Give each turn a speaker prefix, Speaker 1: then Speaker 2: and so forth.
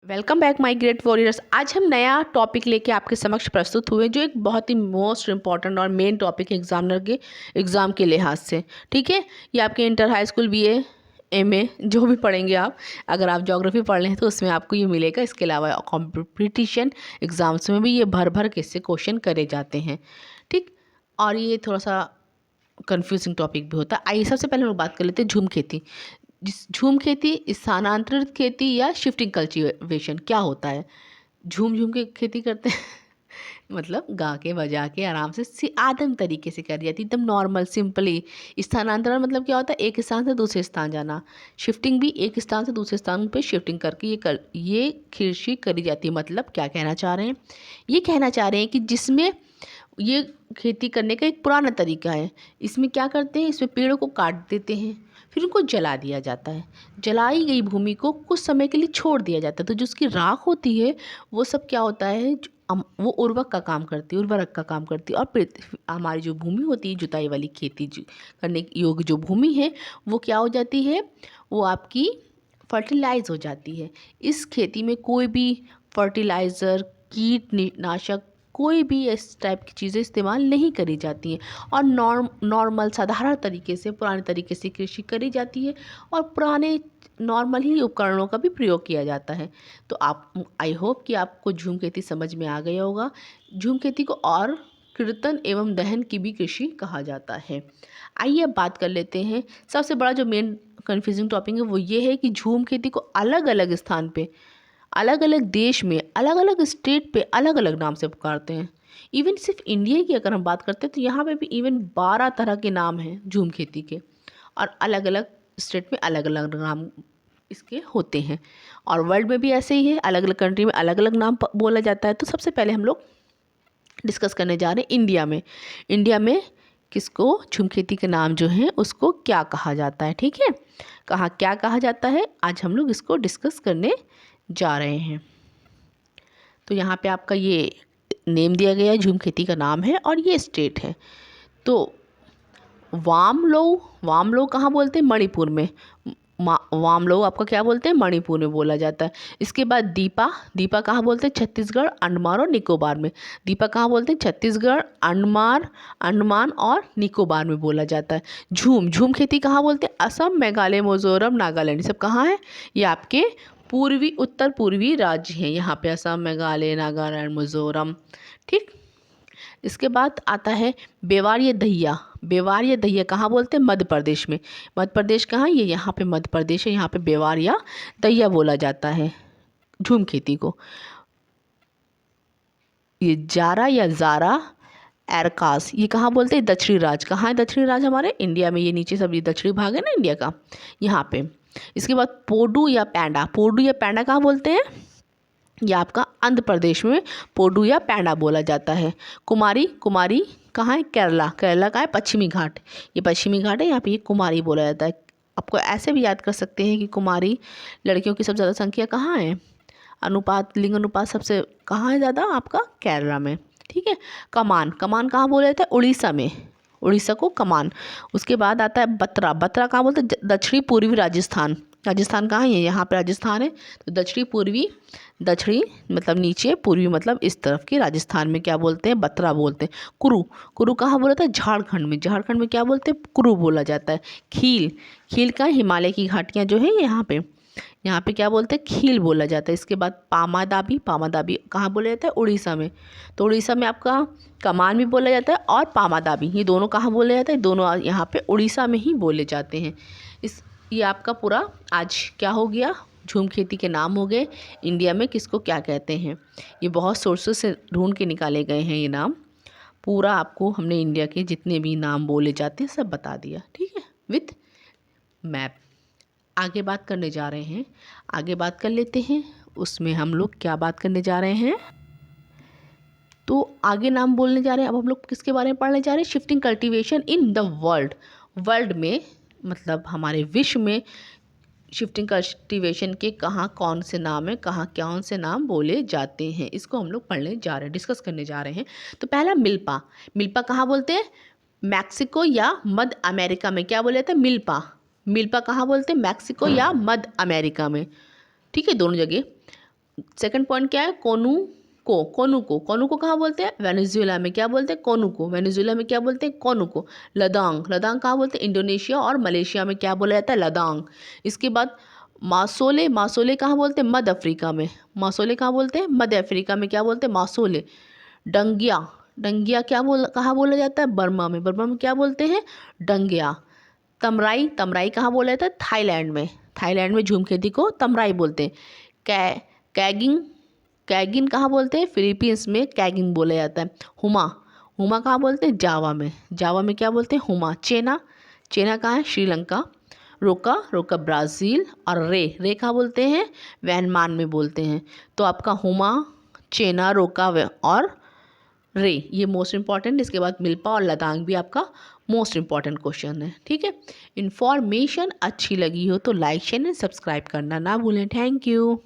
Speaker 1: Welcome back my great warriors. आज हम नया टॉपिक लेके आपके समक्ष प्रस्तुत हुए जो एक बहुत ही मोस्ट इम्पॉर्टेंट और मेन टॉपिक है एग्जामिनर के एग्ज़ाम के लिहाज से। ठीक है, ये आपके inter high school BA MA जो भी पढ़ेंगे आप, अगर आप ज्योग्राफी पढ़ लें तो उसमें आपको ये मिलेगा। इसके अलावा कॉम्पिटिशन एग्ज़ाम्स में भी ये भर भर के इससे क्वेश्चन करे जाते हैं। ठीक, और ये थोड़ा सा कंफ्यूजिंग टॉपिक भी होता है। आइए सबसे पहले हम लोग बात कर लेते हैं झूम खेती। झूम खेती स्थानांतरित खेती या शिफ्टिंग कल्टीवेशन क्या होता है? झूम झूम के खेती करते हैं मतलब गा के बजा के आराम से आदम तरीके से करी जाती है, एकदम नॉर्मल सिंपली। स्थानांतरण मतलब क्या होता है? एक स्थान से दूसरे स्थान जाना। शिफ्टिंग भी एक स्थान से दूसरे स्थान पे शिफ्टिंग करके ये कृषि करी जाती है। मतलब क्या कहना चाह रहे हैं? ये कहना चाह रहे हैं कि जिसमें ये खेती करने का एक पुराना तरीका है। इसमें क्या करते हैं? इसमें पेड़ों को काट देते हैं, फिर उनको जला दिया जाता है। जलाई गई भूमि को कुछ समय के लिए छोड़ दिया जाता है, तो जो उसकी राख होती है वो सब क्या होता है, वो उर्वरक का काम करती है, उर्वरक का काम करती है। और हमारी जो भूमि होती है, जुताई वाली खेती करने योग्य जो भूमि है, वो क्या हो जाती है, वो आपकी फर्टिलाइज हो जाती है। इस खेती में कोई भी फर्टिलाइज़र, कीटनाशक, कोई भी इस टाइप की चीज़ें इस्तेमाल नहीं करी जाती हैं और नॉर्मल साधारण तरीके से, पुराने तरीके से कृषि करी जाती है और पुराने नॉर्मल ही उपकरणों का भी प्रयोग किया जाता है। तो आप, आई होप कि आपको झूम खेती समझ में आ गया होगा। झूम खेती को और कीर्तन एवं दहन की भी कृषि कहा जाता है। आइए अब बात कर लेते हैं। सबसे बड़ा जो मेन कन्फ्यूजिंग टॉपिक है वो ये है कि झूम खेती को अलग अलग स्थान पे, अलग अलग देश में, अलग अलग स्टेट पे अलग अलग नाम से पुकारते हैं। इवन सिर्फ इंडिया की अगर हम बात करते हैं तो यहाँ पे भी इवन 12 तरह के नाम हैं झूम खेती के, और अलग अलग स्टेट में अलग अलग नाम इसके होते हैं। और वर्ल्ड में भी ऐसे ही है, अलग अलग कंट्री में अलग अलग नाम बोला जाता है। तो सबसे पहले हम लोग डिस्कस करने जा रहे हैं इंडिया में। इंडिया में किसको, झूम खेती के नाम जो है उसको क्या कहा जाता है? ठीक है, कहाँ क्या कहा जाता है, आज हम लोग इसको डिस्कस करने जा रहे हैं। तो यहाँ पे आपका ये नेम दिया गया है, झूम खेती का नाम है और ये स्टेट है। तो वामलो कहाँ बोलते हैं? मणिपुर में। वामलो आपका क्या बोलते हैं? मणिपुर में बोला जाता है। इसके बाद दीपा कहाँ बोलते हैं? छत्तीसगढ़, अंडमान और निकोबार में। दीपा कहाँ बोलते हैं? छत्तीसगढ़, अंडमान और निकोबार में बोला जाता है। झूम खेती कहाँ बोलते हैं? असम, मेघालय, मिजोरम, नागालैंड, सब कहाँ है? ये आपके उत्तर पूर्वी राज्य हैं। यहाँ पे असम, मेघालय, नागालैंड, मिजोरम। ठीक, इसके बाद आता है बेवारिया दहिया कहाँ बोलते हैं? मध्य प्रदेश में। मध्य प्रदेश कहाँ? ये यहाँ पे मध्य प्रदेश है। यहाँ पे बेवारिया दहिया बोला जाता है झूम खेती को। ये जारा एरकास, ये कहाँ बोलते हैं? दक्षिणी राज। कहाँ है दक्षिणी राज? हमारे इंडिया में। ये नीचे सब ये दक्षिणी भाग है ना इंडिया का, यहाँ पे। इसके बाद पोडू या पैंडा कहाँ बोलते हैं? ये आपका आंध्र प्रदेश में पोडू या पैंडा बोला जाता है। कुमारी कहाँ है? केरला कहाँ है? पश्चिमी घाट, ये पश्चिमी घाट है, यहाँ पे ये कुमारी बोला जाता है। आपको ऐसे भी याद कर सकते हैं कि कुमारी लड़कियों की सबसे ज़्यादा संख्या कहाँ है, लिंग अनुपात सबसे कहाँ है ज़्यादा? आपका केरला में। ठीक है, कमान कहाँ बोला जाता है? उड़ीसा में, उड़ीसा को कमान। उसके बाद आता है बत्रा कहाँ बोलते हैं? दक्षिणी पूर्वी राजस्थान कहाँ है? यहाँ पे राजस्थान है। तो दक्षिणी मतलब नीचे, पूर्वी मतलब इस तरफ के राजस्थान में क्या बोलते हैं? बत्रा बोलते हैं। कुरु कहाँ बोला था? झारखंड में क्या बोलते हैं? कुरु बोला जाता है। खील का हिमालय की घाटियाँ जो है यहाँ पे क्या बोलते हैं? खील बोला जाता है। इसके बाद पामादाबी कहाँ बोला जाता है? उड़ीसा में। तो उड़ीसा में आपका कमान भी बोला जाता है और पामादाबी, ये दोनों कहाँ बोले जाते हैं? दोनों यहाँ पे उड़ीसा में ही बोले जाते हैं। ये आपका पूरा आज क्या हो गया, झूम खेती के नाम हो गए। इंडिया में किसको क्या कहते हैं, ये बहुत सोर्सेस से ढूंढ के निकाले गए हैं ये नाम। पूरा आपको हमने इंडिया के जितने भी नाम बोले जाते हैं सब बता दिया। ठीक है, विथ मैप। आगे बात करने जा रहे हैं, आगे बात कर लेते हैं। उसमें हम लोग क्या बात करने जा रहे हैं, तो आगे नाम बोलने जा रहे हैं। अब हम लोग किसके बारे में पढ़ने जा रहे हैं? Shifting cultivation in the world में, मतलब हमारे विश्व में शिफ्टिंग कल्टीवेशन के कहाँ कौन से नाम है, कहाँ कौन से नाम बोले जाते हैं, इसको हम लोग पढ़ने जा रहे हैं, डिस्कस करने जा रहे हैं। तो पहला मिल्पा कहाँ बोलते हैं? मैक्सिको या मध्य अमेरिका में। क्या बोले थे? मिल्पा कहाँ बोलते हैं? मैक्सिको या मध्य अमेरिका में। ठीक है, दोनों जगह। सेकंड पॉइंट क्या है, कोनू को कहाँ बोलते हैं, वेनेजुएला में क्या बोलते हैं, कोनू को। वेनेजुएला में क्या बोलते हैं, कोनू को। लदांग कहाँ बोलते हैं, इंडोनेशिया और मलेशिया में क्या बोला जाता है, लदांग। इसके बाद मासोले कहाँ बोलते हैं, मध्य अफ्रीका में। मासोले कहाँ बोलते हैं, मध्य अफ्रीका में क्या बोलते हैं, मासोले। डंगिया कहाँ बोला जाता है, बर्मा में क्या बोलते हैं, डंगिया। तमराई कहाँ बोला जाता है, थाईलैंड में झूम खेती को तमराई बोलते हैं। कैगिन कहाँ बोलते हैं, फिलीपींस में कैगिन बोला जाता है। हुमा कहाँ बोलते हैं, जावा में क्या बोलते हैं, हुमा। चेना कहाँ है, श्रीलंका। रोका ब्राज़ील। और रे कहाँ बोलते हैं, म्यांमार में बोलते हैं। तो आपका हुमा, चेना, रोका और रे ये मोस्ट इंपॉर्टेंट। इसके बाद मिल्पा और लदांग भी आपका मोस्ट इंपॉर्टेंट क्वेश्चन है, ठीक है। इन्फॉर्मेशन अच्छी लगी हो तो लाइक शेयर एंड सब्सक्राइब करना ना भूलें। Thank you.